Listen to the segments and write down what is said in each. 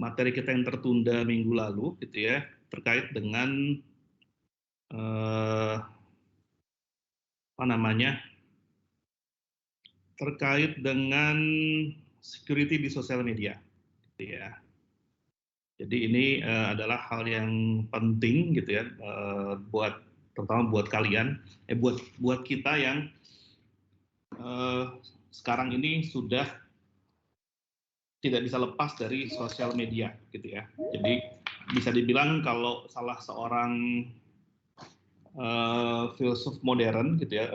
materi kita yang tertunda minggu lalu, gitu ya, terkait dengan apa namanya, terkait dengan security di sosial media, gitu ya. Jadi ini adalah hal yang penting, gitu ya, terutama buat kalian, buat kita yang sekarang ini sudah tidak bisa lepas dari sosial media, gitu ya. Jadi bisa dibilang kalau salah seorang filsuf modern, gitu ya,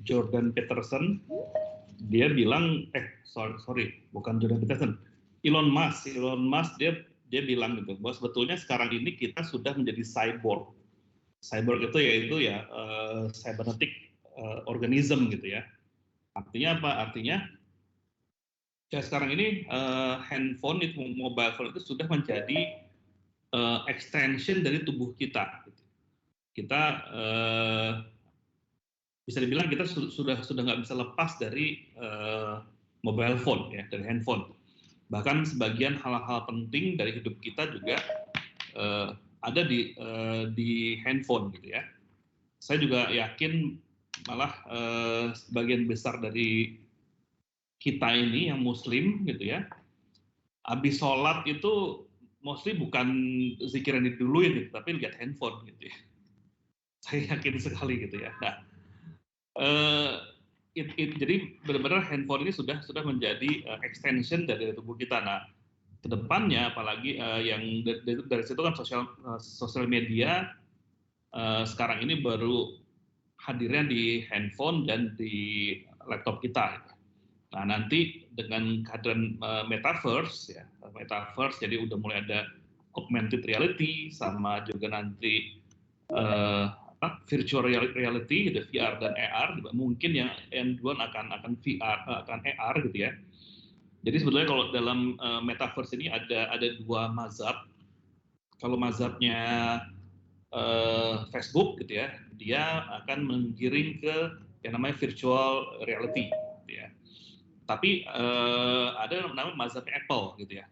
Jordan Peterson, dia bilang, sorry, bukan Jordan Peterson, Elon Musk dia bilang gitu bahwa sebetulnya sekarang ini kita sudah menjadi cyborg. Cyborg itu yaitu ya cybernetic organism, gitu ya. Artinya apa? Artinya ya sekarang ini handphone itu, mobile phone itu sudah menjadi extension dari tubuh kita. Kita bisa dibilang kita sudah nggak bisa lepas dari mobile phone, ya, dari handphone. Bahkan sebagian hal-hal penting dari hidup kita juga ada di handphone, gitu ya. Saya juga yakin malah sebagian besar dari kita ini yang Muslim, gitu ya, habis sholat itu mostly bukan zikir yang diduluin, gitu, tapi lihat handphone, gitu ya. Saya yakin sekali, gitu ya. Nah, jadi benar-benar handphone ini sudah menjadi extension dari tubuh kita. Nah, kedepannya apalagi yang dari situ kan sosial media sekarang ini baru hadirnya di handphone dan di laptop kita. Nah, nanti dengan kehadiran metaverse, ya, metaverse, jadi udah mulai ada augmented reality, sama juga nanti virtual reality, gitu, VR dan AR. Mungkin yang duluan akan VR, akan AR, gitu ya. Jadi sebetulnya kalau dalam metaverse ini ada dua mazhab. Kalau mazhabnya Facebook, gitu ya, dia akan menggiring ke yang namanya virtual reality, gitu ya. Tapi ada namanya mazhab Apple, gitu ya.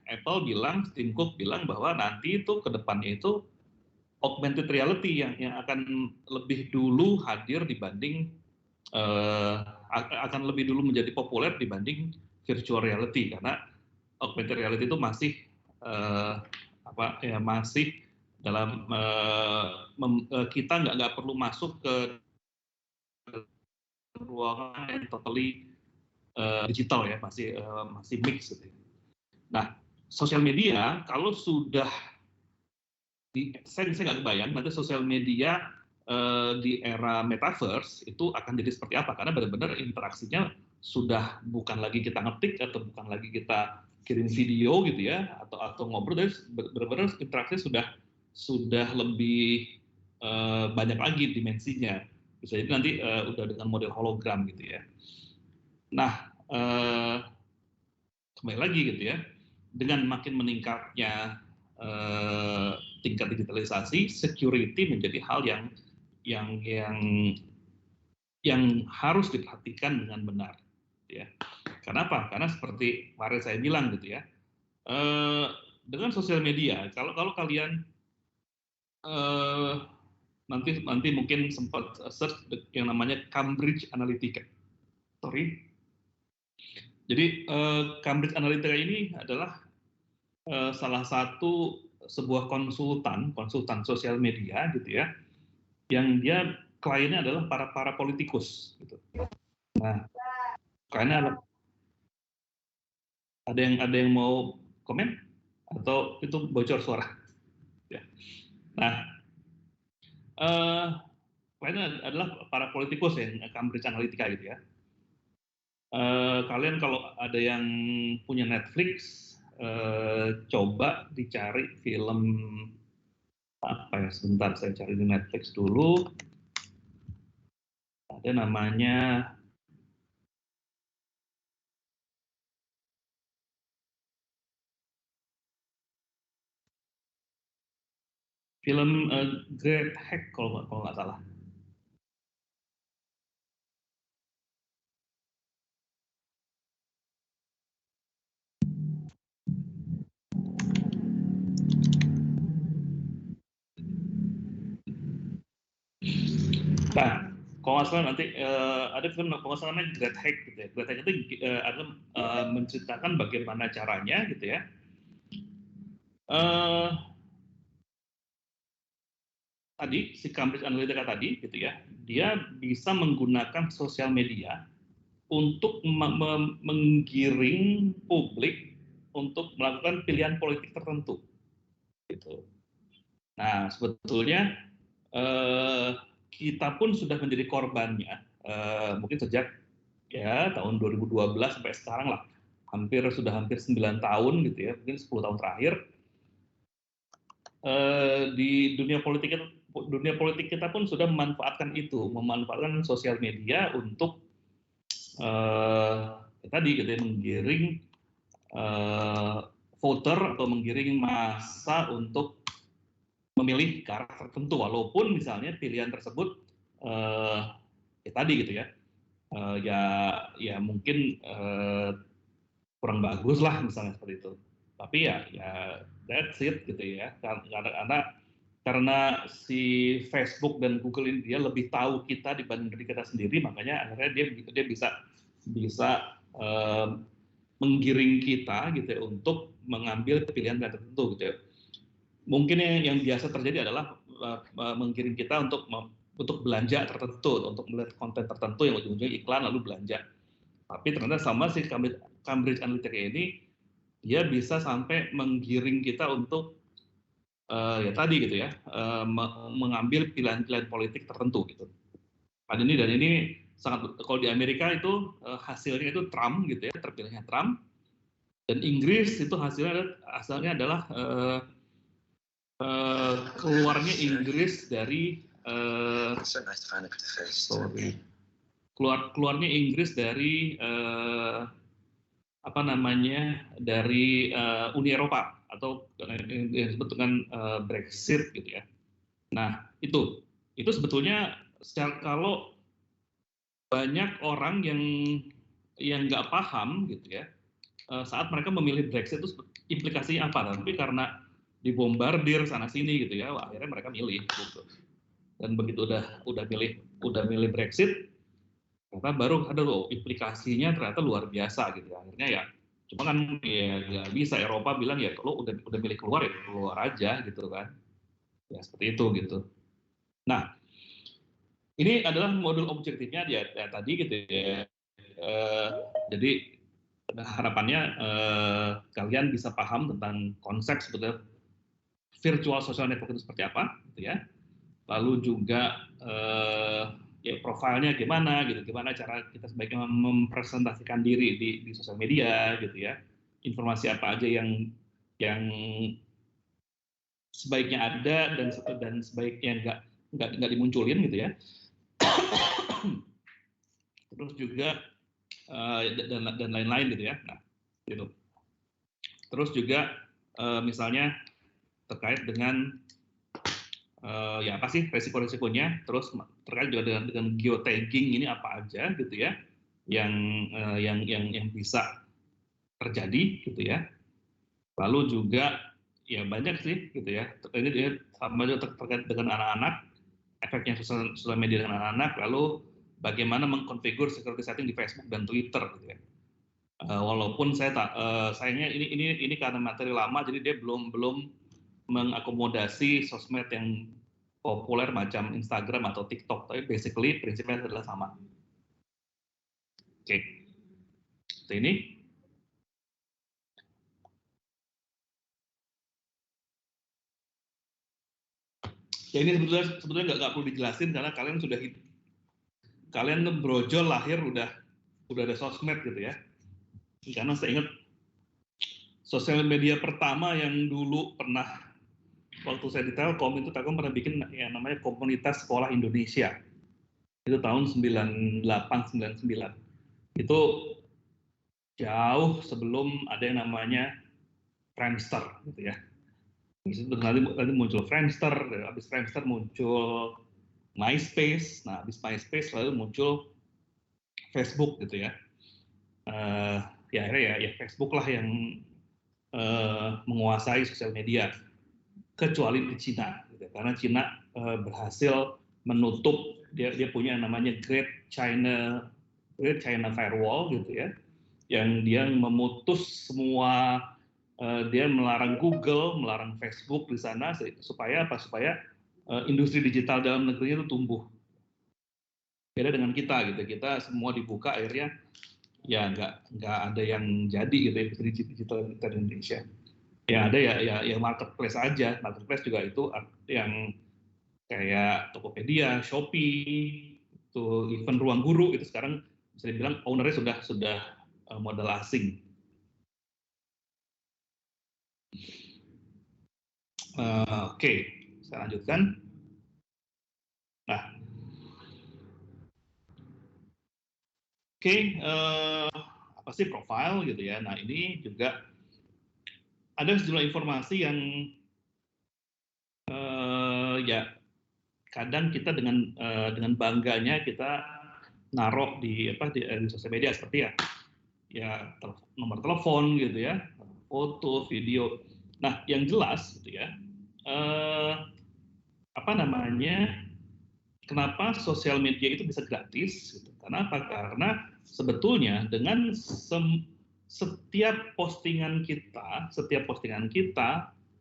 Tim Cook bilang bahwa nanti itu ke depannya itu augmented reality yang akan lebih dulu hadir dibanding akan lebih dulu menjadi populer dibanding virtual reality, karena augmented reality itu masih masih dalam kita nggak perlu masuk ke ruangan yang totally digital, ya, masih mix, gitu. Nah, sosial media kalau sudah saya nggak kebayang nanti sosial media di era metaverse itu akan jadi seperti apa, karena benar-benar interaksinya sudah bukan lagi kita ngetik atau bukan lagi kita kirim video, gitu ya, atau ngobrol, tapi benar-benar interaksi sudah lebih banyak lagi dimensinya. Bisa jadi nanti udah dengan model hologram, gitu ya. Nah, kembali lagi, gitu ya, dengan makin meningkatnya tingkat digitalisasi, security menjadi hal yang harus diperhatikan dengan benar, gitu ya. Kenapa? Karena seperti kemarin saya bilang, gitu ya, dengan sosial media, kalau kalian nanti mungkin sempat search yang namanya Cambridge Analytica. Jadi Cambridge Analytica ini adalah salah satu sebuah konsultan sosial media, gitu ya, yang dia kliennya adalah para politikus, gitu. Nah, karena ada yang mau komen atau itu bocor suara, ya. Nah, kliennya adalah para politikus yang Cambridge Analytica, gitu ya. Kalian kalau ada yang punya Netflix, coba dicari film apa ya, sebentar saya cari di Netflix dulu. Ada namanya film Great Hack kalau nggak salah. Nah, kalau nggak salah nanti ada film kalau nggak salah namanya Great Hack gitu ya. Great Hack itu adalah menceritakan bagaimana caranya gitu ya. Tadi si Cambridge Analytica tadi gitu ya, dia bisa menggunakan sosial media untuk menggiring publik untuk melakukan pilihan politik tertentu gitu. Nah, sebetulnya kita pun sudah menjadi korbannya mungkin sejak ya tahun 2012 sampai sekarang lah, hampir 9 tahun gitu ya, mungkin 10 tahun terakhir di dunia politik kita pun sudah memanfaatkan sosial media untuk tadi gitu ya, menggiring voter atau menggiring massa untuk memilih ke arah tertentu, walaupun misalnya pilihan tersebut ya tadi gitu ya, ya mungkin kurang bagus lah misalnya seperti itu. Tapi ya that's it gitu ya, karena si Facebook dan Google ini dia lebih tahu kita dibanding diri kita sendiri, makanya akhirnya dia bisa menggiring kita gitu ya, untuk mengambil pilihan tertentu gitu ya. Mungkin yang biasa terjadi adalah menggiring kita untuk belanja tertentu, untuk melihat konten tertentu yang ujung-ujungnya iklan lalu belanja. Tapi ternyata sama si Cambridge Analytica ini, dia bisa sampai menggiring kita untuk ya tadi gitu ya, mengambil pilihan-pilihan politik tertentu gitu. Dan ini sangat, kalau di Amerika itu hasilnya itu Trump gitu ya, terpilihnya Trump. Dan Inggris itu hasilnya adalah keluarnya Inggris dari keluarnya Inggris dari dari Uni Eropa atau yang disebut dengan Brexit gitu ya. Nah itu sebetulnya kalau banyak orang yang nggak paham gitu ya, saat mereka memilih Brexit itu implikasinya apa, tapi karena dibombardir sana sini gitu ya, akhirnya mereka milih gitu. Dan begitu udah milih Brexit, ternyata baru ada loh implikasinya, ternyata luar biasa gitu. Akhirnya ya cuma kan ya nggak bisa, Eropa bilang ya kalau udah milih keluar ya keluar aja gitu kan, ya seperti itu gitu. Nah ini adalah modul objektifnya ya tadi gitu ya. Jadi harapannya kalian bisa paham tentang konsep sebetulnya virtual social network itu seperti apa gitu ya. Lalu juga ya profilnya gimana gitu, gimana cara kita sebaiknya mempresentasikan diri di sosial media gitu ya, informasi apa aja yang sebaiknya ada dan sebaiknya nggak dimunculin gitu ya. Terus juga dan lain-lain gitu ya. Nah gitu. Terus juga misalnya terkait dengan ya apa sih resiko-resikonya, terus terkait juga dengan geotagging ini apa aja gitu ya, yang bisa terjadi gitu ya. Lalu juga ya banyak sih gitu ya, ini dia sama juga terkait dengan anak-anak, efeknya sosial media dengan anak-anak, lalu bagaimana mengkonfigur security setting di Facebook dan Twitter gitu ya. Walaupun sayangnya ini karena materi lama, jadi dia belum mengakomodasi sosmed yang populer macam Instagram atau TikTok, tapi basically prinsipnya adalah sama. Oke, seperti ini. Ya ini sebetulnya nggak perlu dijelasin karena kalian brojol lahir udah ada sosmed gitu ya. Karena saya ingat sosial media pertama yang dulu pernah waktu saya di Telkom itu, Telkom pernah bikin yang namanya Komunitas Sekolah Indonesia. Itu tahun 98-99. Itu jauh sebelum ada yang namanya Friendster gitu ya. Nanti muncul Friendster, habis Friendster muncul MySpace, nah habis MySpace lalu muncul Facebook gitu ya. Ya akhirnya ya Facebook lah yang menguasai sosial media, kecuali di Cina, gitu. Karena Cina berhasil menutup dia punya namanya Great China Firewall gitu ya, yang dia memutus semua, dia melarang Google, melarang Facebook di sana supaya apa? Supaya industri digital dalam negeri itu tumbuh. Beda dengan kita gitu, kita semua dibuka akhirnya ya nggak ada yang jadi gitu ya industri digital di Indonesia. Ya ada ya marketplace aja, marketplace juga itu yang kayak Tokopedia, Shopee, itu event Ruang Guru itu sekarang bisa dibilang ownernya sudah modal asing. Oke, saya lanjutkan. Nah, apa sih profile gitu ya? Nah ini juga ada sejumlah informasi yang ya kadang kita dengan bangganya kita naruh di sosial media seperti nomor telepon gitu ya, foto, video. Nah yang jelas gitu ya, apa namanya? Kenapa sosial media itu bisa gratis? Gitu. Kenapa? Karena sebetulnya dengan setiap postingan kita,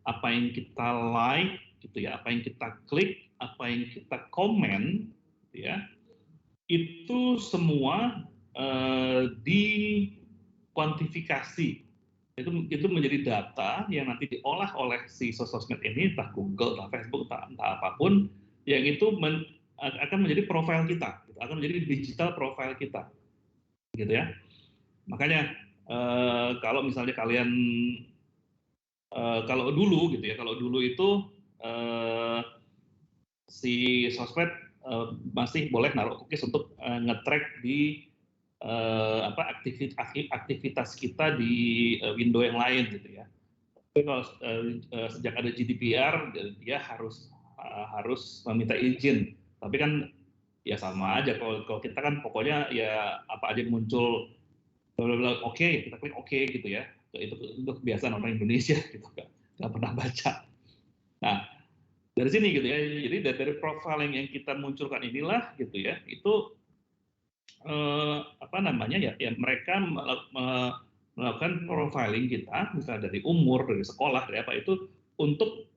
apa yang kita like, gitu ya, apa yang kita klik, apa yang kita komen, gitu ya, itu semua dikuantifikasi. Itu menjadi data yang nanti diolah oleh si sosmed ini, entah Google, entah Facebook, entah apapun, yang itu akan menjadi profil kita, gitu. Akan menjadi digital profile kita, gitu ya. Makanya kalau misalnya kalian kalau dulu gitu ya, kalau dulu itu si sosmed masih boleh naruh cookies untuk nge-track di aktivitas kita di window yang lain gitu ya. Tapi kalau sejak ada GDPR dia harus meminta izin. Tapi kan ya sama aja kalau kita kan pokoknya ya apa aja muncul oke, kita klik oke gitu ya. Itu kebiasaan orang Indonesia gitu kan. Nggak pernah baca. Nah, dari sini gitu ya. Jadi dari profiling yang kita munculkan inilah gitu ya. Itu apa namanya ya mereka melakukan profiling kita misalnya dari umur, dari sekolah, dari apa itu untuk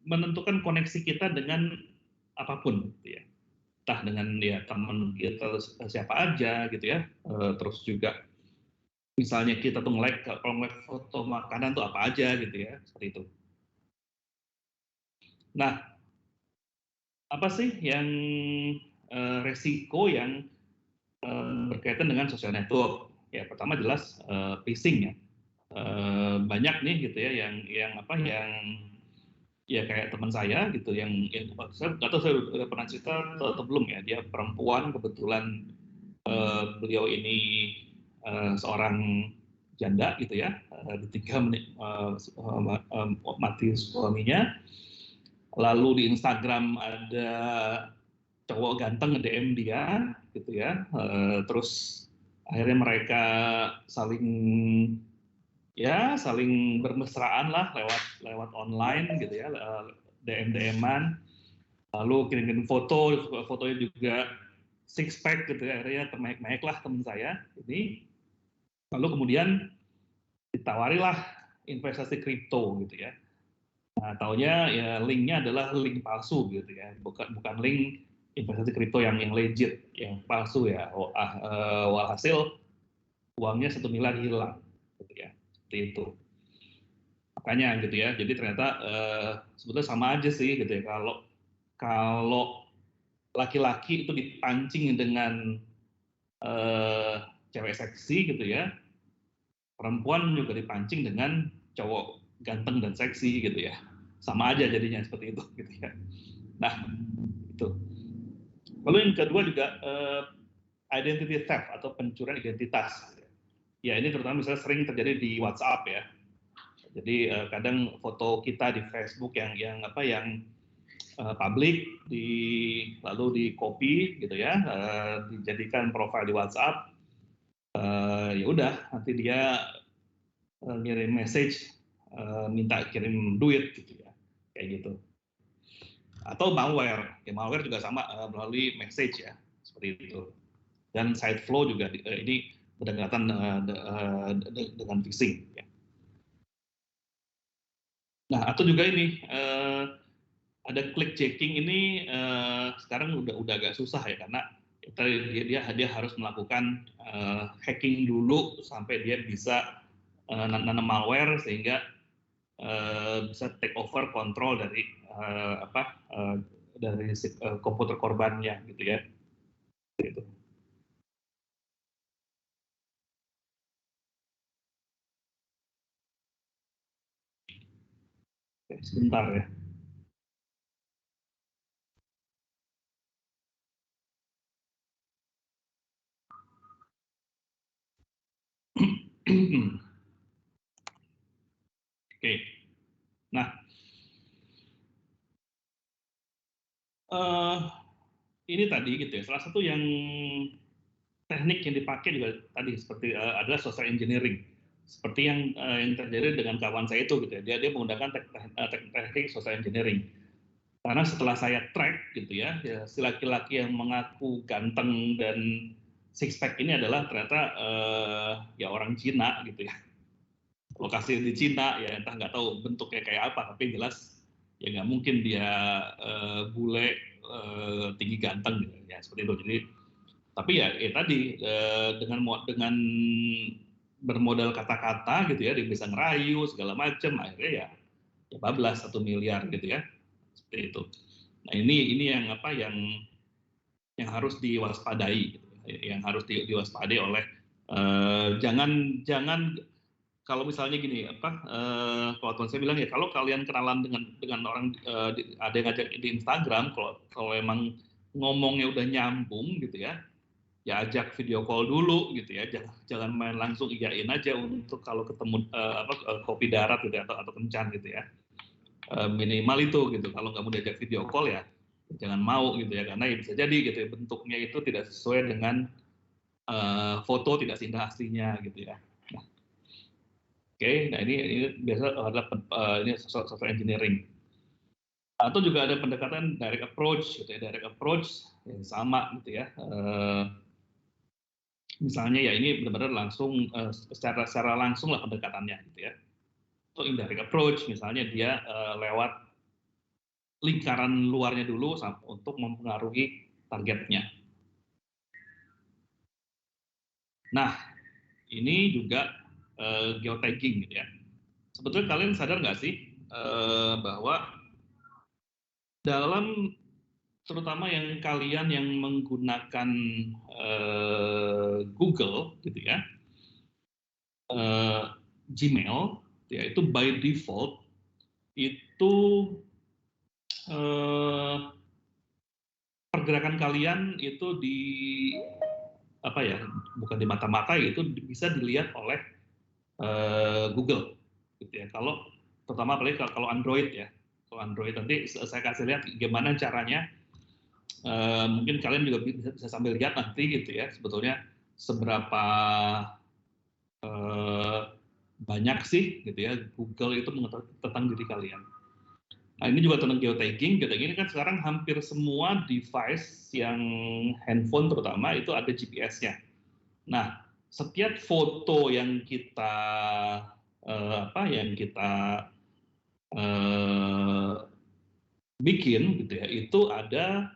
menentukan koneksi kita dengan apapun gitu ya, entah dengan ya teman kita siapa aja gitu ya, terus juga misalnya kita tuh kalau nge-like foto makanan tuh apa aja gitu ya, seperti itu. Nah, apa sih yang resiko yang berkaitan dengan social network? Ya pertama jelas phishing ya. Banyak nih gitu ya yang ya kayak teman saya gitu yang saya nggak tahu saya udah pernah cerita atau belum ya, dia perempuan kebetulan, beliau ini seorang janda gitu ya, ditinggal mati suaminya, lalu di Instagram ada cowok ganteng nge-DM dia gitu ya, terus akhirnya mereka saling bermesraan lah lewat online gitu ya, DM-an, lalu kirim fotonya juga six pack gitu ya, akhirnya termaik-maik lah teman saya ini, lalu kemudian ditawarilah investasi kripto gitu ya. Nah, taunya ya linknya adalah link palsu gitu ya, bukan link investasi kripto yang legit, yang palsu ya. Walhasil uangnya 1 miliar hilang gitu ya, seperti itu. Makanya gitu ya, jadi ternyata sebetulnya sama aja sih gitu ya, kalau laki-laki itu dipancing dengan cewek seksi gitu ya, perempuan juga dipancing dengan cowok ganteng dan seksi gitu ya, sama aja jadinya seperti itu gitu ya. Nah itu. Lalu yang kedua juga identity theft atau pencurian identitas. Ya ini terutama misalnya sering terjadi di WhatsApp ya. Jadi kadang foto kita di Facebook yang publik lalu di copy gitu ya, dijadikan profile di WhatsApp, ya udah nanti dia ngirim message minta kirim duit gitu ya, kayak gitu. atau malware. Ya, malware juga sama melalui message ya, seperti itu. Dan side flow juga ini berdekatan dengan phishing. Ya. Nah, atau juga ini ada click checking ini sekarang udah agak susah ya, karena dia harus melakukan hacking dulu sampai dia bisa nanam malware sehingga bisa take over kontrol dari dari komputer korbannya gitu ya. Gitu. Oke, sebentar ya. Oke. Nah, ini tadi gitu ya. Salah satu yang teknik yang dipakai juga tadi seperti adalah social engineering. Seperti yang terjadi dengan kawan saya itu gitu ya. Dia menggunakan teknik social engineering. Karena setelah saya track gitu ya, si laki-laki yang mengaku ganteng dan six pack ini adalah ternyata ya orang Cina gitu ya. Lokasi di Cina ya, entah nggak tahu bentuknya kayak apa, tapi jelas ya nggak mungkin dia bule tinggi ganteng gitu ya, seperti itu. Jadi tapi ya tadi dengan bermodal kata-kata gitu ya, dia bisa ngerayu segala macam, akhirnya ya bablas 1 miliar gitu ya, seperti itu. Nah ini yang apa yang harus diwaspadai, gitu. Yang harus diwaspadai oleh jangan kalau misalnya gini kalau tuan saya bilang ya, kalau kalian kenalan dengan orang ada yang ngajak di Instagram, kalau emang ngomongnya udah nyambung gitu ya ajak video call dulu gitu ya, jangan main langsung iyain aja untuk kalau ketemu kopi darat gitu ya, atau kencan gitu ya. Minimal itu gitu, kalau nggak mau diajak video call ya jangan mau gitu ya, karena ya bisa jadi gitu ya, bentuknya itu tidak sesuai dengan foto, tidak seindah aslinya gitu ya. Nah, nah ini biasa adalah ini software engineering. Atau juga ada pendekatan direct approach gitu ya, direct approach yang sama gitu ya. Misalnya ya ini benar-benar langsung secara langsung lah pendekatannya gitu ya. Atau indirect approach, misalnya dia lewat lingkaran luarnya dulu untuk mempengaruhi targetnya. Nah, ini juga geotagging gitu ya. Sebetulnya kalian sadar nggak sih bahwa dalam terutama yang kalian yang menggunakan Google gitu ya, Gmail, ya itu by default itu pergerakan kalian itu di apa ya, bukan di mata-mata, itu bisa dilihat oleh Google gitu ya. Kalau terutama apalagi kalau Android ya, kalau Android nanti saya kasih lihat gimana caranya. Mungkin kalian juga bisa sambil lihat nanti gitu ya, sebetulnya seberapa banyak sih gitu ya Google itu mengetahui tentang diri kalian. Nah ini juga tentang geotagging. Geotagging ini kan sekarang hampir semua device yang handphone terutama itu ada GPS-nya. Nah setiap foto yang kita bikin gitu ya, itu ada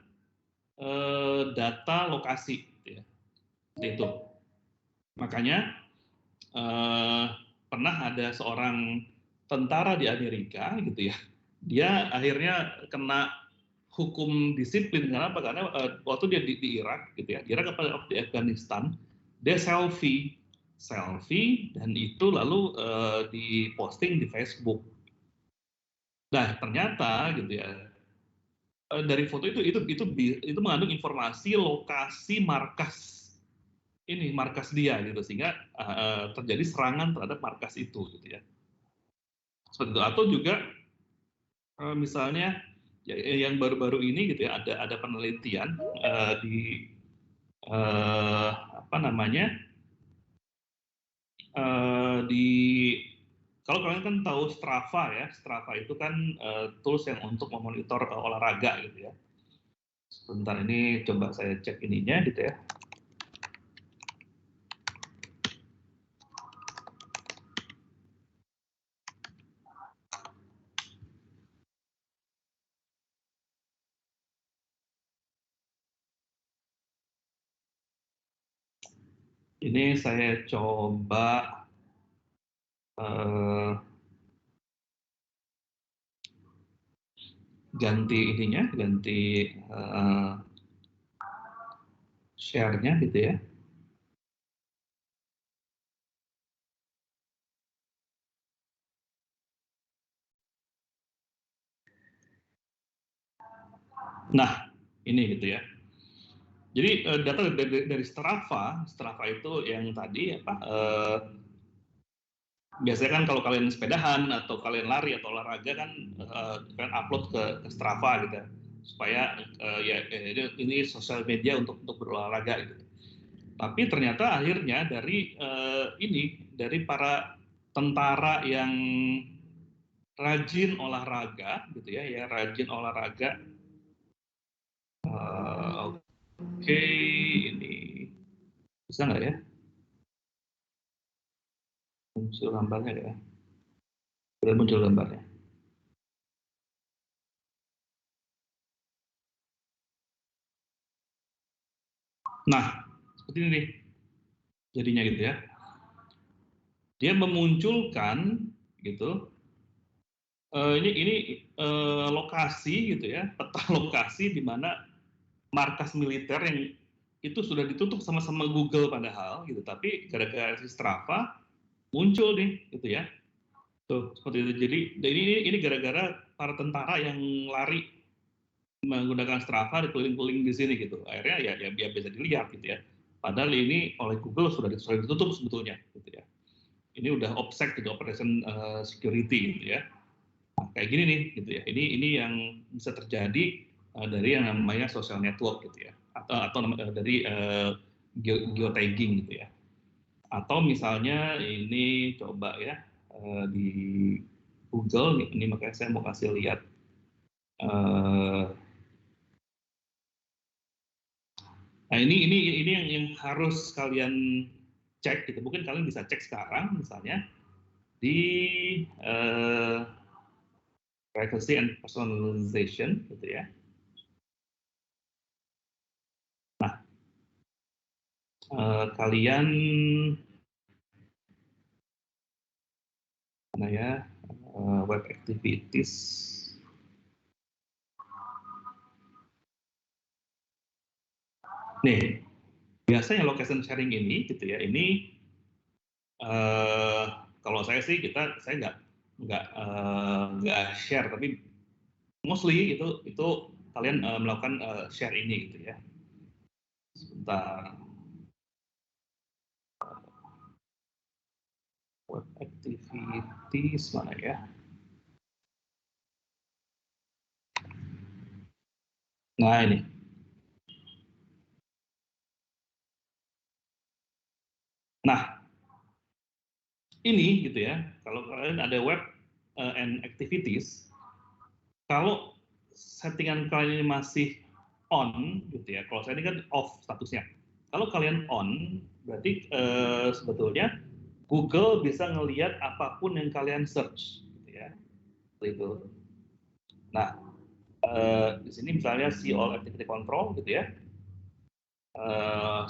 data lokasi gitu ya. Itu makanya pernah ada seorang tentara di Amerika gitu ya, dia akhirnya kena hukum disiplin. Kenapa? Karena waktu dia di Irak gitu ya, di Irak apa di Afghanistan, dia selfie dan itu lalu diposting di Facebook. Nah ternyata gitu ya, dari foto itu mengandung informasi lokasi markas dia gitu, sehingga terjadi serangan terhadap markas itu gitu ya. Seperti itu. Atau juga misalnya yang baru-baru ini gitu ya, ada penelitian di apa namanya di kalau kalian kan tahu Strava ya, Strava itu kan tools yang untuk memonitor olahraga gitu ya. Sebentar ini coba saya cek ininya gitu ya. Ini saya coba ganti ininya, ganti share-nya gitu ya. Nah, ini gitu ya. Jadi data dari Strava, Strava itu yang tadi apa? Biasanya kan kalau kalian sepedahan atau kalian lari atau olahraga kan kalian upload ke Strava gitu, supaya ya ini sosial media untuk berolahraga gitu. Tapi ternyata akhirnya dari dari para tentara yang rajin olahraga gitu ya rajin olahraga. Oke, ini bisa nggak ya muncul gambarnya ya? Sudah muncul gambarnya. Nah, seperti ini nih jadinya gitu ya. Dia memunculkan gitu. Ini lokasi gitu ya, peta lokasi di mana markas militer yang itu sudah ditutup sama Google padahal gitu, tapi gara-gara si Strava muncul nih gitu ya. Tuh seperti itu. Jadi ini gara-gara para tentara yang lari menggunakan Strava dikeliling-keliling di sini gitu. Akhirnya ya bisa dilihat gitu ya. Padahal ini oleh Google sudah ditutup sebetulnya gitu ya. Ini udah OPSEC gitu, Operation Security gitu ya. Nah, kayak gini nih gitu ya. Ini yang bisa terjadi dari yang namanya social network gitu ya. Atau dari geotagging gitu ya. Atau misalnya ini coba ya di Google ini makanya saya mau kasih lihat nah ini yang harus kalian cek gitu. Mungkin kalian bisa cek sekarang misalnya di privacy and personalization gitu ya. Nah, kalian mana ya web activities. Nih, biasanya location sharing ini gitu ya. Ini kalau saya sih saya nggak share tapi mostly itu kalian melakukan share ini gitu ya. Sebentar. Web activities mana ya? Nah ini. Nah ini gitu ya. Kalau kalian ada web and activities, kalau settingan kalian ini masih on gitu ya. Kalau saya ini kan off statusnya. Kalau kalian on, berarti sebetulnya Google bisa ngelihat apapun yang kalian search, gitu ya. Itu. Nah, di sini misalnya see all activity control, gitu ya.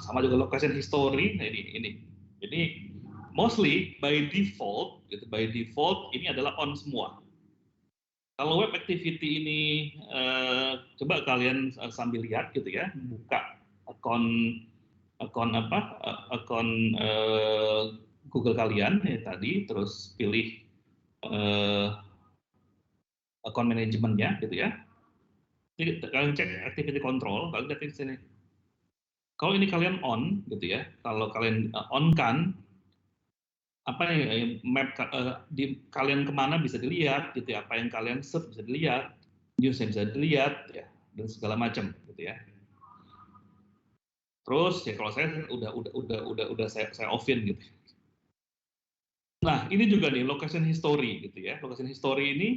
Sama juga location history. Nah ini. Jadi mostly by default, gitu, by default ini adalah on semua. Kalau web activity ini coba kalian sambil lihat gitu ya, buka akun akun apa akun Google kalian ya tadi, terus pilih akun manajemennya gitu ya. Jadi kalian cek activity control, kalian lihat di sini. Kalau ini kalian on gitu ya, kalau kalian on kan apa ya map di kalian kemana bisa dilihat gitu ya, apa yang kalian search bisa dilihat, news yang bisa dilihat ya dan segala macam gitu ya. Terus ya kalau saya udah saya offin gitu. Nah, ini juga nih location history gitu ya. Location history ini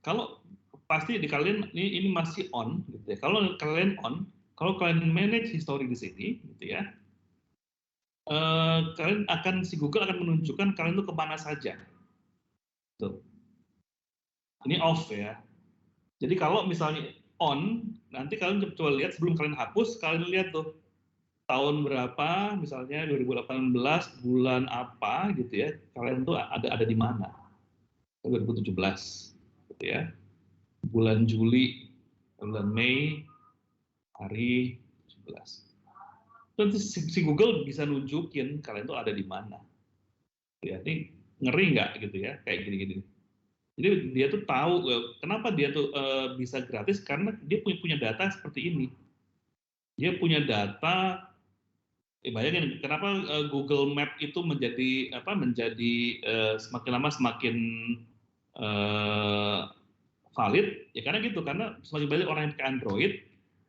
kalau pasti di kalian ini masih on gitu ya. Kalau kalian on, kalau kalian manage history di sini gitu ya, kalian akan si Google akan menunjukkan kalian itu kemana saja. Tuh. Ini off ya. Jadi kalau misalnya on, nanti kalian coba lihat sebelum kalian hapus, kalian lihat tuh tahun berapa, misalnya 2018 bulan apa gitu ya, kalian tuh ada di mana. 2017 gitu ya. Bulan Juli, bulan Mei, hari 17. Terus si Google bisa nunjukin kalian tuh ada di mana. Ya, ini ngeri nggak gitu ya, kayak gini-gini. Jadi dia tuh tahu kenapa dia tuh bisa gratis karena dia punya data seperti ini. Dia punya data. Bayangin kenapa Google Map itu menjadi apa? Menjadi semakin lama semakin uh, valid ya karena gitu karena semakin banyak orang yang pakai Android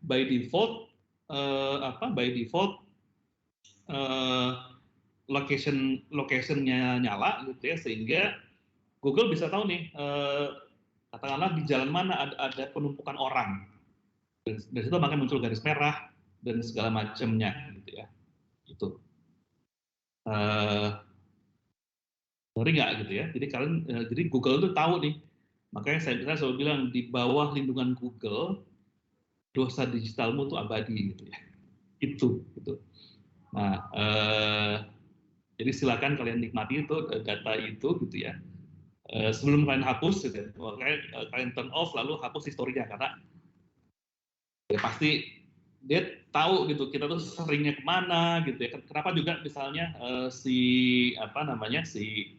by default by default uh, locationnya nyala gitu ya sehingga Google bisa tahu nih katakanlah di jalan mana ada penumpukan orang dan dari situ makanya muncul garis merah dan segala macamnya gitu ya itu uh, ngeri nggak gitu ya jadi kalian jadi Google itu tahu nih makanya saya selalu bilang di bawah lindungan Google dosa digitalmu tuh abadi gitu ya itu gitu nah jadi silakan kalian nikmati itu data itu gitu ya sebelum kalian hapus gitu ya. Kalian turn off lalu hapus historinya karena ya pasti dia tahu gitu kita tuh seringnya kemana gitu ya kenapa juga misalnya si apa namanya si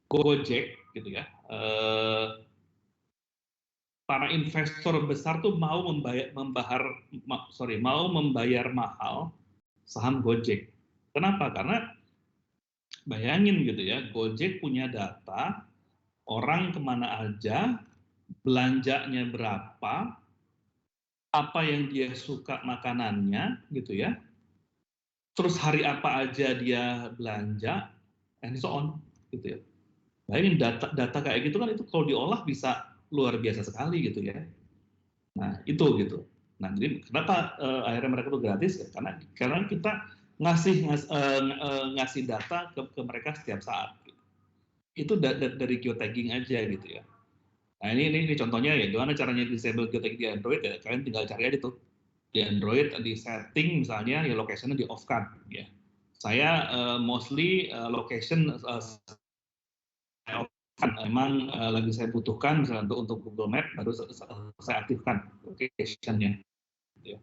Gojek gitu ya para investor besar tuh mau mau membayar mahal saham Gojek. Kenapa? Karena bayangin gitu ya, Gojek punya data orang kemana aja, belanjanya berapa, apa yang dia suka makanannya gitu ya, terus hari apa aja dia belanja, and so on gitu ya. Bayangin data kayak gitu kan itu kalau diolah bisa luar biasa sekali gitu ya. Nah, itu gitu. Nah, jadi kenapa akhirnya mereka itu gratis ya? Karena kita ngasih data ke mereka setiap saat. Gitu. Itu dari geotagging aja gitu ya. Nah, ini contohnya ya gimana caranya disable geotagging di Android ya. Kalian tinggal cari aja tuh di Android di setting misalnya ya locationnya di off kan ya. Saya mostly location memang lagi saya butuhkan misalnya untuk Google Map baru saya aktifkan locationnya. Gitu ya.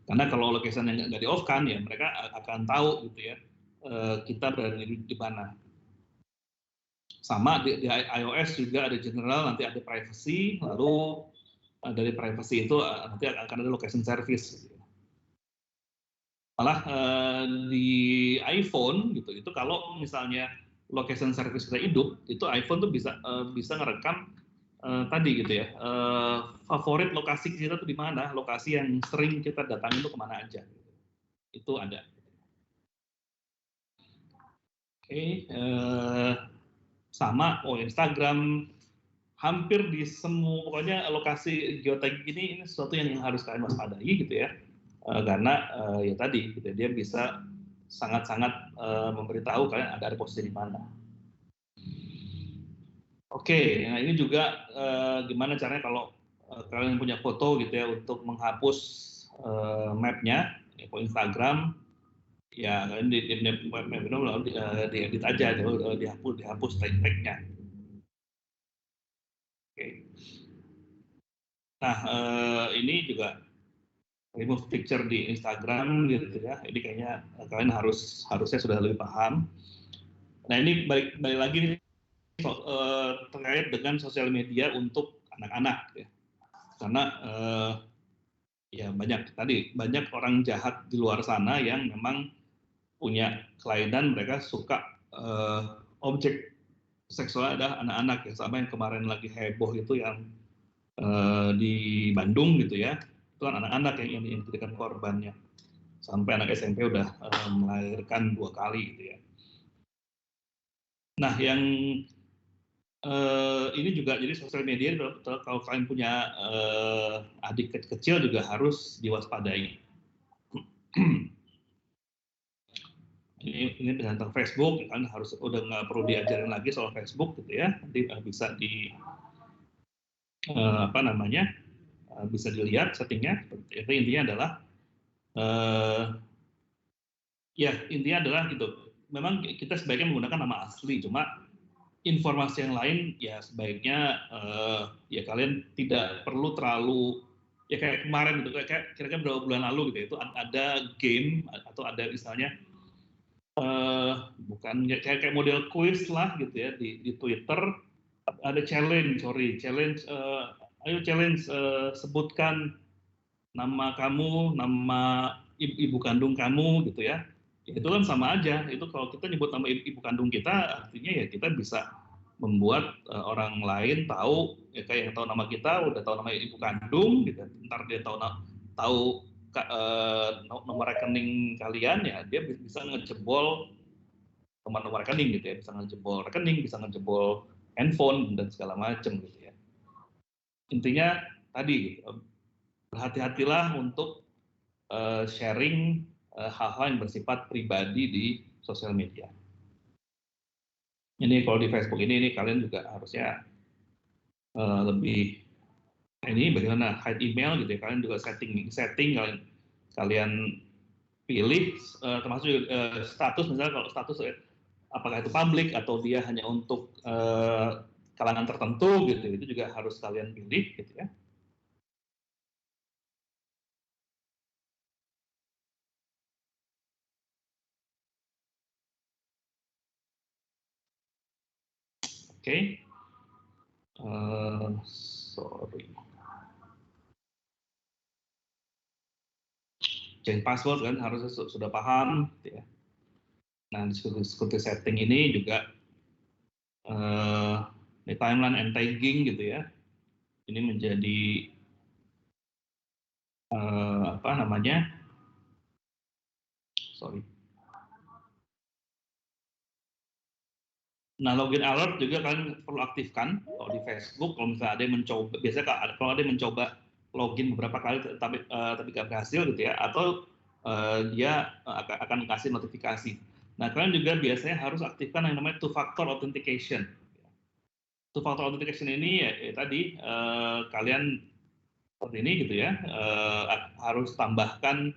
Karena kalau location yang nggak di off kan ya mereka akan tahu gitu ya kita berada di mana. Sama di iOS juga ada general nanti ada privacy lalu dari privacy itu nanti akan ada location service. Gitu. Malah di iPhone gitu itu kalau misalnya location service kita hidup itu iPhone tuh bisa ngerekam tadi gitu ya favorit lokasi kita tuh di mana lokasi yang sering kita datangi itu kemana aja gitu. Itu ada. Oke, sama Instagram hampir di semua pokoknya lokasi geotagging ini sesuatu yang harus kalian waspadai gitu ya karena ya tadi gitu dia bisa sangat-sangat memberitahu kalian ada posisi di mana. Oke, nah ini juga gimana caranya kalau kalian punya foto gitu ya untuk menghapus mapnya ya, Instagram ya kalian di map itu lalu diedit aja dihapus tag-tagnya. Oke. Nah ini juga remove picture di Instagram gitu ya. Ini kayaknya kalian harusnya sudah lebih paham. Nah ini balik lagi nih terkait dengan sosial media untuk anak-anak ya. Karena ya banyak orang jahat di luar sana yang memang punya kelainan mereka suka objek seksual ada anak-anak ya sama yang kemarin lagi heboh itu yang di Bandung gitu ya itu kan anak-anak yang dijadikan korbannya sampai anak SMP udah melahirkan 2 kali gitu ya Nah, yang ini juga jadi sosial media kalau kalian punya adik kecil juga harus diwaspadai. Ini tentang Facebook kan harus udah nggak perlu diajarin lagi soal Facebook gitu ya, nanti bisa di apa namanya bisa dilihat settingnya. Itu intinya adalah ya intinya adalah gitu. Memang kita sebaiknya menggunakan nama asli, cuma informasi yang lain ya sebaiknya ya kalian tidak perlu terlalu ya kayak kemarin gitu, kayak kira-kira beberapa bulan lalu gitu itu ada game atau ada misalnya bukan kayak model quiz lah gitu ya di Twitter ada challenge ayo challenge sebutkan nama kamu, nama ibu kandung kamu gitu ya. Itu kan sama aja. Itu kalau kita nyebut nama ibu kandung kita, artinya ya kita bisa membuat orang lain tahu, ya kayak yang tahu nama kita, udah tahu nama ibu kandung, gitu. Ntar dia tahu nomor rekening kalian, ya dia bisa ngejebol nomor rekening gitu ya, bisa ngejebol rekening, bisa ngejebol handphone dan segala macam gitu ya. Intinya tadi gitu, berhati-hatilah untuk sharing hal-hal yang bersifat pribadi di sosial media. Ini kalau di Facebook ini kalian juga harusnya lebih ini bagaimana hide email gitu ya, kalian juga setting kalian pilih termasuk status, misalnya kalau status apakah itu publik atau dia hanya untuk kalangan tertentu gitu, itu juga harus kalian pilih gitu ya. Oke. Sorry. Change password kan harusnya sudah paham gitu ya. Nah, di security setting ini juga di timeline and tagging gitu ya. Ini menjadi apa namanya? Sorry. Nah, login alert juga kalian perlu aktifkan kalau di Facebook. Kalau misalnya ada yang mencoba, biasanya kalau ada yang mencoba login beberapa kali tapi nggak berhasil gitu ya, atau dia akan kasih notifikasi. Nah, kalian juga biasanya harus aktifkan yang namanya two-factor authentication. Two-factor authentication ini ya tadi kalian seperti ini gitu ya, harus tambahkan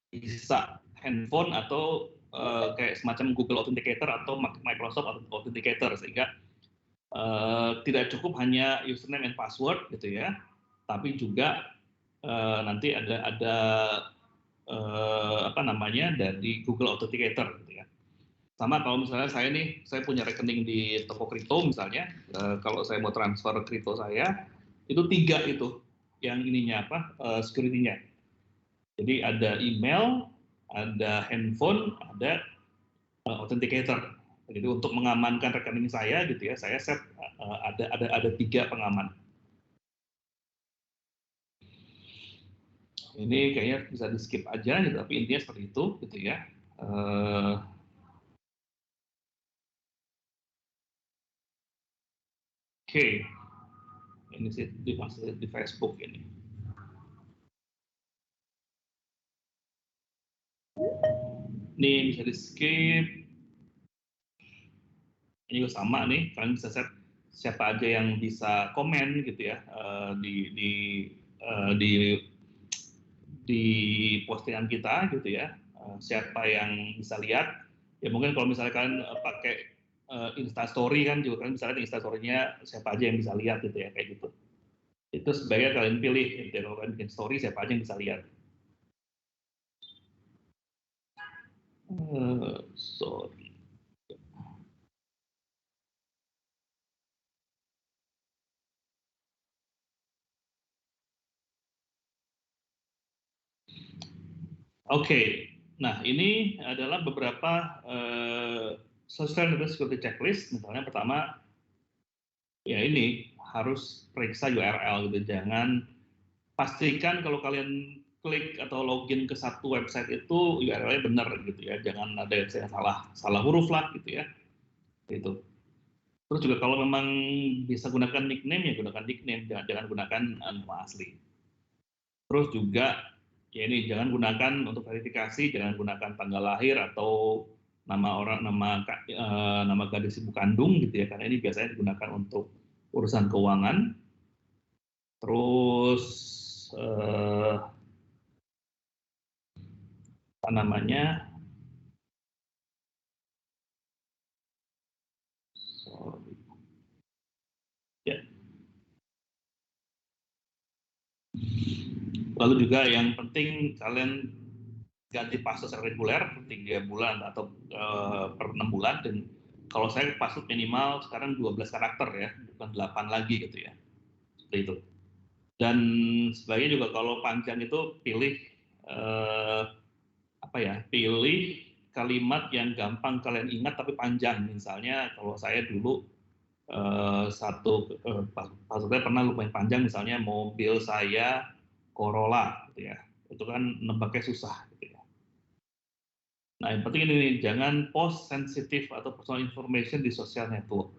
bisa handphone atau kayak semacam Google Authenticator atau Microsoft Authenticator, sehingga tidak cukup hanya username and password gitu ya, tapi juga nanti ada apa namanya dari Google Authenticator gitu ya. Sama kalau misalnya saya punya rekening di toko kripto misalnya, kalau saya mau transfer kripto saya, itu 3 itu yang ininya apa security-nya. Jadi ada email, ada handphone, ada authenticator. Jadi untuk mengamankan rekening saya gitu ya, saya set ada 3 pengaman. Ini kayaknya bisa di skip aja gitu, tapi intinya seperti itu gitu ya. Oke. Ini sih di Facebook ini. Ini bisa di skip. Ini juga sama nih, kalian bisa set siapa aja yang bisa komen gitu ya di di postingan kita gitu ya, siapa yang bisa lihat ya. Mungkin kalau misalnya kalian pakai Instastory kan juga kalian bisa lihat Instastory-nya siapa aja yang bisa lihat gitu ya, kayak gitu. Itu sebaiknya kalian pilih gitu ya, kalau kalian bikin story siapa aja yang bisa lihat. Sorry. Oke, nah ini adalah beberapa social security checklist. Misalnya pertama, ya ini harus periksa URL gitu. Jangan, pastikan kalau kalian klik atau login ke satu website itu URL-nya benar gitu ya, jangan ada yang salah huruf lah gitu ya, itu. Terus juga kalau memang bisa gunakan nickname ya gunakan nickname, jangan gunakan nama asli. Terus juga ya ini jangan gunakan untuk verifikasi, jangan gunakan tanggal lahir atau nama orang, nama gadis ibu kandung gitu ya, karena ini biasanya digunakan untuk urusan keuangan. Terus apa namanya? Ya. Lalu juga yang penting kalian ganti password reguler 3 bulan atau per 6 bulan, dan kalau saya password minimal sekarang 12 karakter ya, bukan 8 lagi gitu ya. Seperti itu. Dan sebaiknya juga kalau panjang itu pilih pilih kalimat yang gampang kalian ingat tapi panjang. Misalnya kalau saya dulu passwordnya pernah lumayan panjang, misalnya mobil saya Corolla gitu ya. Itu kan nebaknya susah gitu ya. Nah, yang penting ini jangan post sensitif atau personal information di social network.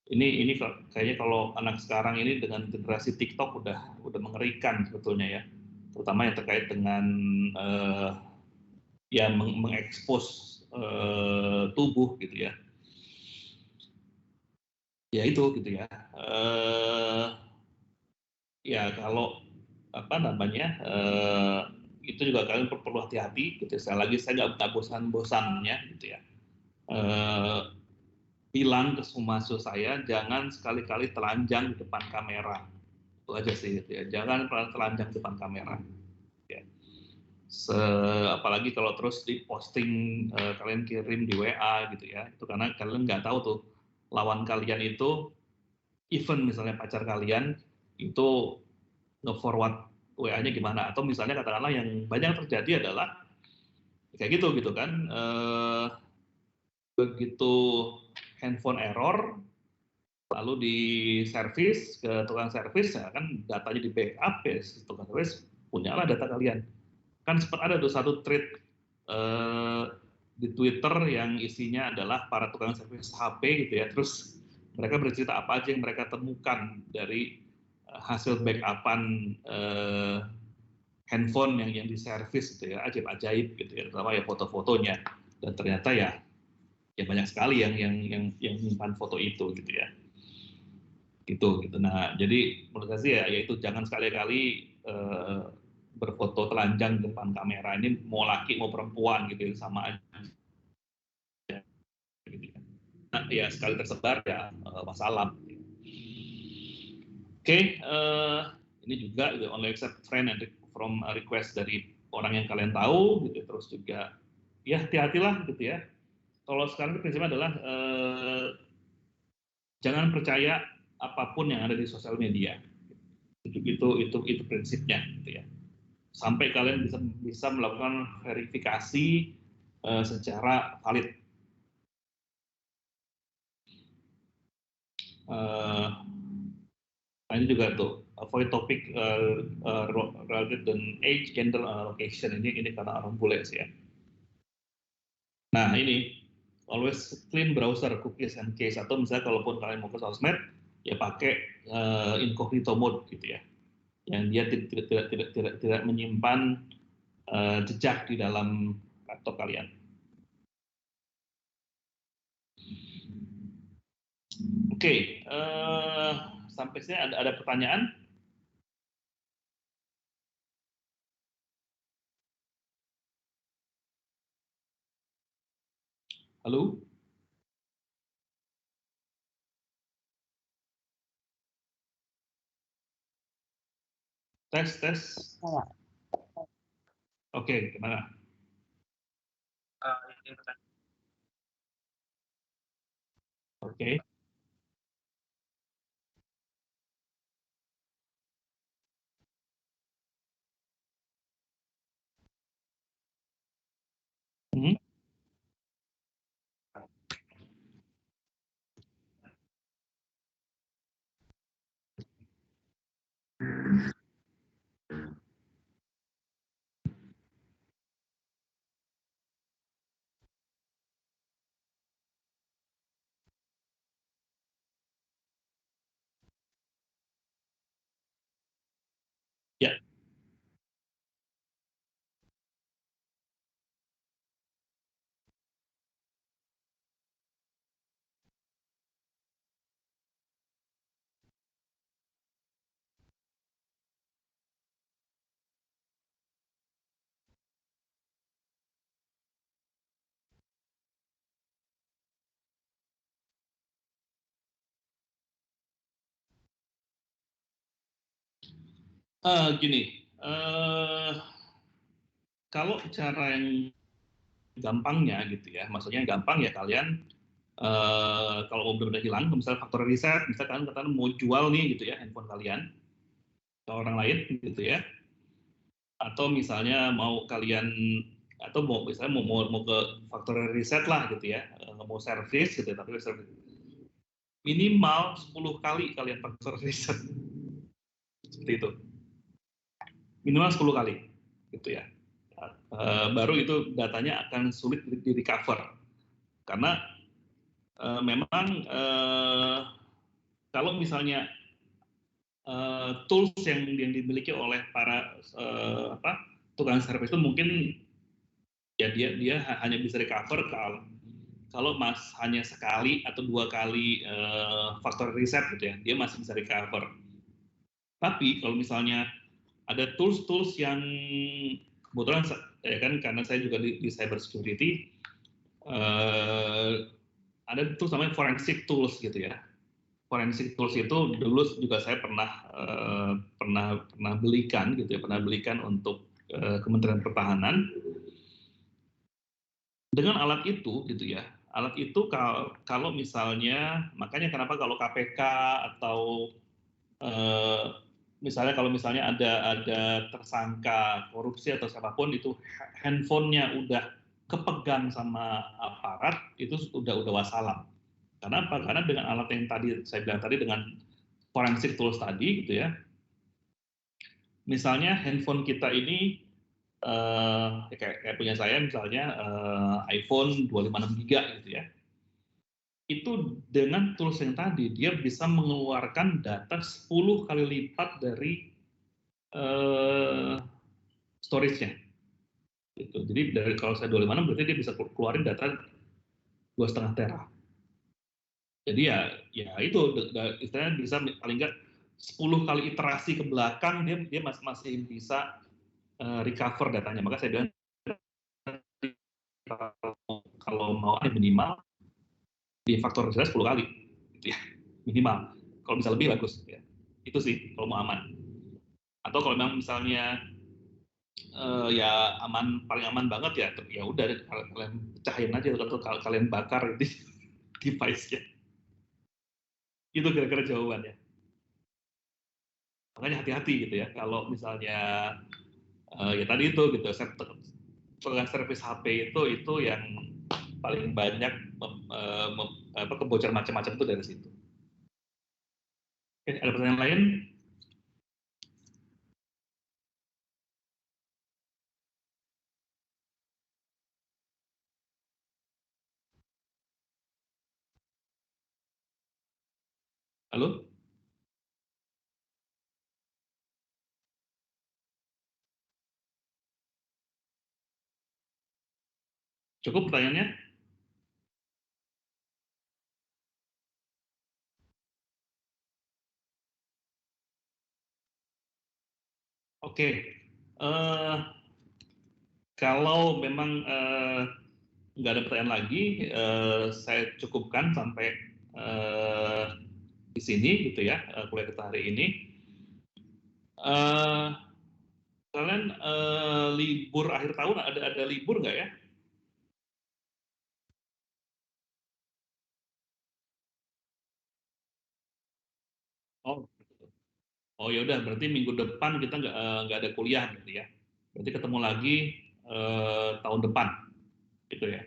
Ini kayaknya kalau anak sekarang ini dengan generasi TikTok udah mengerikan sebetulnya ya, terutama yang terkait dengan ya mengekspos tubuh gitu ya. Ya itu gitu ya. Ya kalau apa namanya itu juga kalian perlu hati-hati gitu. Sekali lagi saya nggak bosan-bosannya gitu ya. Bilang ke semua mahasiswa saya jangan sekali-kali telanjang di depan kamera, itu aja sih gitu ya, jangan pernah telanjang di depan kamera ya. Apalagi kalau terus di posting kalian kirim di WA gitu ya, itu karena kalian nggak tahu tuh lawan kalian itu, even misalnya pacar kalian itu nge-forward WA-nya gimana, atau misalnya katakanlah yang banyak terjadi adalah kayak gitu kan, begitu handphone error lalu di servis ke tukang servis ya kan, datanya di backup ya, tukang servis punyalah data kalian. Kan sempat ada tuh satu tweet di Twitter yang isinya adalah para tukang servis HP gitu ya, terus mereka bercerita apa aja yang mereka temukan dari hasil backupan handphone yang diservis gitu ya, ajaib-ajaib gitu ya, terutama ya foto-fotonya, dan ternyata ya banyak sekali yang menyimpan foto itu gitu ya, gitu. Nah, jadi menurut saya sih ya itu jangan sekali-kali berfoto telanjang di depan kamera, ini mau laki mau perempuan gitu ya, sama aja gitu ya. Nah, ya sekali tersebar ya wassalam. Oke, ini juga only accept friend and from request dari orang yang kalian tahu gitu. Terus juga ya hati-hatilah gitu ya. Kalau sekarang prinsipnya adalah jangan percaya apapun yang ada di sosial media. Itu prinsipnya gitu ya. Sampai kalian bisa melakukan verifikasi secara valid. Nah ini juga tuh avoid topic related dan age, gender, location, ini karena orang bule sih ya. Nah ini always clean browser, cookies and cache, atau misalnya kalaupun kalian mau ke sosmed ya pakai incognito mode gitu ya, yang dia tidak menyimpan jejak di dalam laptop kalian. Oke, sampai sini ada pertanyaan? Halo? Tes. Oke, gimana? Oke. Hmm. Gini, kalau cara yang gampangnya gitu ya, maksudnya gampang ya kalian kalau benar-benar hilang, misalnya faktor riset, misalkan kalian mau jual nih gitu ya handphone kalian ke orang lain gitu ya, atau misalnya mau kalian atau mau misalnya mau ke faktor riset lah gitu ya, mau servis gitu ya, tapi servis minimal 10 kali kalian faktor riset seperti itu, minimal 10 kali gitu ya. Baru itu datanya akan sulit di recover karena memang kalau misalnya tools yang dimiliki oleh para tukang servis itu mungkin ya dia hanya bisa recover kalau hanya sekali atau 2 kali faktor riset gitu ya, dia masih bisa recover. Tapi kalau misalnya ada tools yang kebetulan ya kan karena saya juga di cyber security, ada tools namanya forensic tools gitu ya. Forensic tools itu dulu juga saya pernah belikan gitu ya, pernah belikan untuk Kementerian Pertahanan. Dengan alat itu gitu ya, alat itu kalau misalnya, makanya kenapa kalau KPK atau misalnya ada tersangka korupsi atau siapapun itu handphonenya udah kepegang sama aparat itu udah wassalam. Karena apa? Karena dengan alat yang tadi saya bilang tadi dengan forensic tools tadi gitu ya, misalnya handphone kita ini kayak punya saya misalnya iPhone 256 GB gitu ya, itu dengan tools yang tadi dia bisa mengeluarkan data 10 kali lipat dari storage-nya. Gitu. Jadi kalau saya 256 berarti dia bisa keluarin data 2,5 tera. Jadi ya itu istilahnya bisa paling nggak 10 kali iterasi ke belakang dia masih bisa recover datanya. Maka saya bilang kalau mau minimal di faktor riset 10 kali gitu ya, minimal. Kalau bisa lebih bagus ya. Itu sih kalau mau aman. Atau kalau memang misalnya ya paling aman banget ya udah kalian pecahin aja atau kalian bakar di device-nya. Itu kira-kira jawabannya. Makanya hati-hati gitu ya kalau misalnya ya tadi itu gitu servis HP itu yang paling banyak kebocoran macam-macam itu dari situ. Oke, ada pertanyaan lain? Halo? Cukup pertanyaannya? Oke. Kalau memang nggak ada pertanyaan lagi, saya cukupkan sampai di sini gitu ya kuliah kita hari ini. Kalian libur akhir tahun ada libur nggak ya? Oh, oh ya udah berarti minggu depan kita nggak ada kuliah gitu ya. Berarti ketemu lagi tahun depan gitu ya.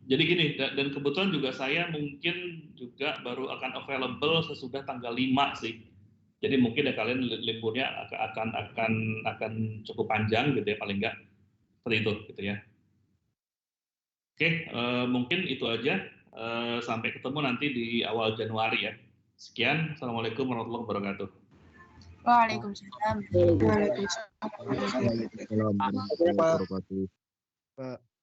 Jadi gini, dan kebetulan juga saya mungkin juga baru akan available sesudah tanggal 5 sih. Jadi mungkin ya kalian liburnya akan cukup panjang gitu ya paling nggak seperti itu gitu ya. Oke, mungkin itu aja. Sampai ketemu nanti di awal Januari ya. Sekian, assalamualaikum warahmatullahi wabarakatuh. Waalaikumsalam. Waalaikumsalam warahmatullahi wabarakatuh.